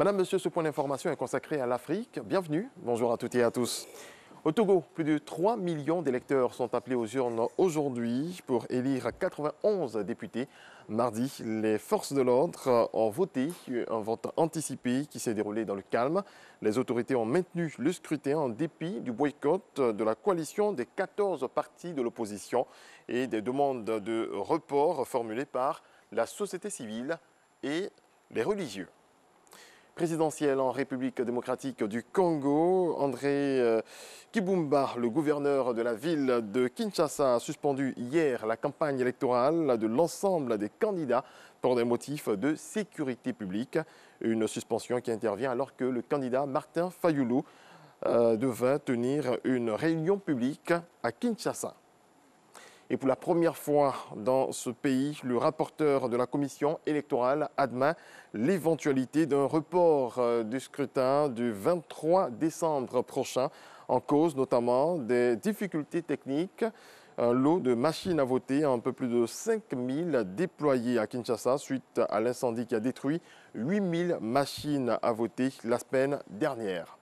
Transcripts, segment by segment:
Madame, Monsieur, ce point d'information est consacré à l'Afrique. Bienvenue, bonjour à toutes et à tous. Au Togo, plus de 3 millions d'électeurs sont appelés aux urnes aujourd'hui pour élire 91 députés. Mardi, les forces de l'ordre ont voté un vote anticipé qui s'est déroulé dans le calme. Les autorités ont maintenu le scrutin en dépit du boycott de la coalition des 14 partis de l'opposition et des demandes de report formulées par la société civile et les religieux. Présidentielle en République démocratique du Congo, André Kibumba, le gouverneur de la ville de Kinshasa, a suspendu hier la campagne électorale de l'ensemble des candidats pour des motifs de sécurité publique. Une suspension qui intervient alors que le candidat Martin Fayulu devait tenir une réunion publique à Kinshasa. Et pour la première fois dans ce pays, le rapporteur de la commission électorale admet l'éventualité d'un report du scrutin du 23 décembre prochain, en cause notamment des difficultés techniques. Un lot de machines à voter, un peu plus de 5000 déployés à Kinshasa suite à l'incendie qui a détruit 8000 machines à voter la semaine dernière.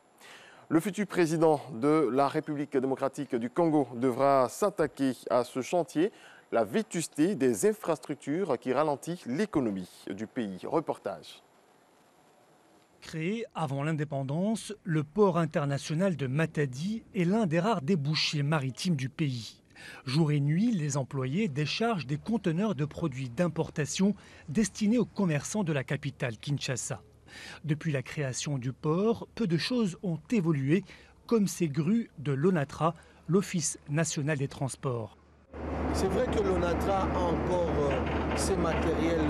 Le futur président de la République démocratique du Congo devra s'attaquer à ce chantier, la vétusté des infrastructures qui ralentit l'économie du pays. Reportage. Créé avant l'indépendance, le port international de Matadi est l'un des rares débouchés maritimes du pays. Jour et nuit, les employés déchargent des conteneurs de produits d'importation destinés aux commerçants de la capitale Kinshasa. Depuis la création du port, peu de choses ont évolué, comme ces grues de l'ONATRA, l'Office national des transports. C'est vrai que l'ONATRA a encore ses matériels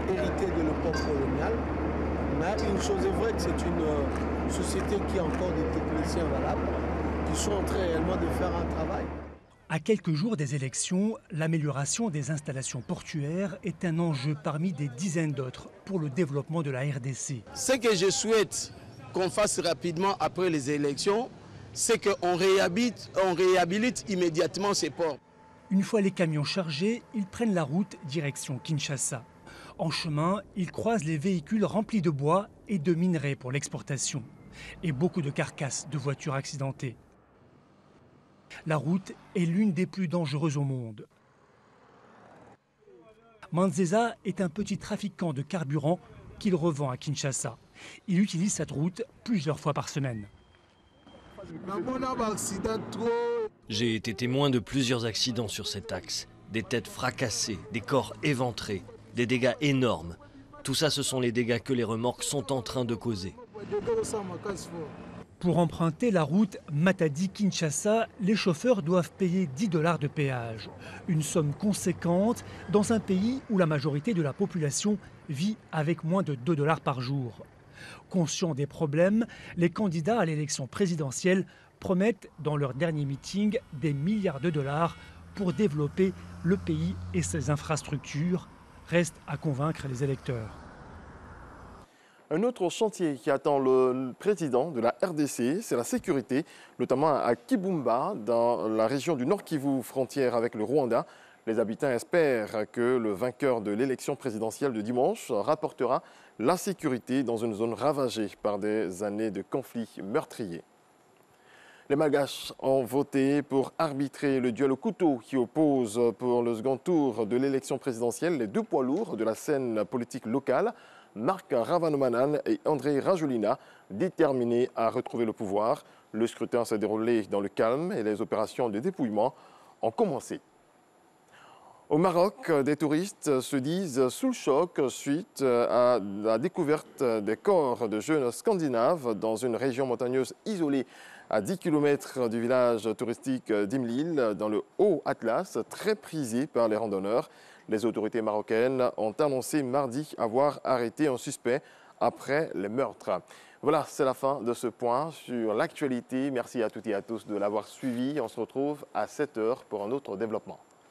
hérités de l'époque coloniale, mais une chose est vraie, que c'est une société qui a encore des techniciens valables, qui sont en train réellement de faire un travail. À quelques jours des élections, l'amélioration des installations portuaires est un enjeu parmi des dizaines d'autres pour le développement de la RDC. Ce que je souhaite qu'on fasse rapidement après les élections, c'est qu'on réhabilite immédiatement ces ports. Une fois les camions chargés, ils prennent la route direction Kinshasa. En chemin, ils croisent les véhicules remplis de bois et de minerais pour l'exportation. Et beaucoup de carcasses de voitures accidentées. La route est l'une des plus dangereuses au monde. Manzeza est un petit trafiquant de carburant qu'il revend à Kinshasa. Il utilise cette route plusieurs fois par semaine. J'ai été témoin de plusieurs accidents sur cet axe. Des têtes fracassées, des corps éventrés, des dégâts énormes. Tout ça, ce sont les dégâts que les remorques sont en train de causer. Pour emprunter la route Matadi-Kinshasa, les chauffeurs doivent payer 10 $ de péage. Une somme conséquente dans un pays où la majorité de la population vit avec moins de 2 $ par jour. Conscients des problèmes, les candidats à l'élection présidentielle promettent dans leur dernier meeting des milliards de dollars pour développer le pays et ses infrastructures. Reste à convaincre les électeurs. Un autre chantier qui attend le président de la RDC, c'est la sécurité, notamment à Kibumba, dans la région du Nord Kivu, frontière avec le Rwanda. Les habitants espèrent que le vainqueur de l'élection présidentielle de dimanche rapportera la sécurité dans une zone ravagée par des années de conflits meurtriers. Les Malgaches ont voté pour arbitrer le duel au couteau qui oppose pour le second tour de l'élection présidentielle les deux poids lourds de la scène politique locale, Marc Ravalomanan et André Rajoelina, déterminés à retrouver le pouvoir. Le scrutin s'est déroulé dans le calme et les opérations de dépouillement ont commencé. Au Maroc, des touristes se disent sous le choc suite à la découverte des corps de jeunes scandinaves dans une région montagneuse isolée à 10 km du village touristique d'Imlil, dans le Haut-Atlas, très prisé par les randonneurs. Les autorités marocaines ont annoncé mardi avoir arrêté un suspect après les meurtres. Voilà, c'est la fin de ce point sur l'actualité. Merci à toutes et à tous de l'avoir suivi. On se retrouve à 7 h pour un autre développement.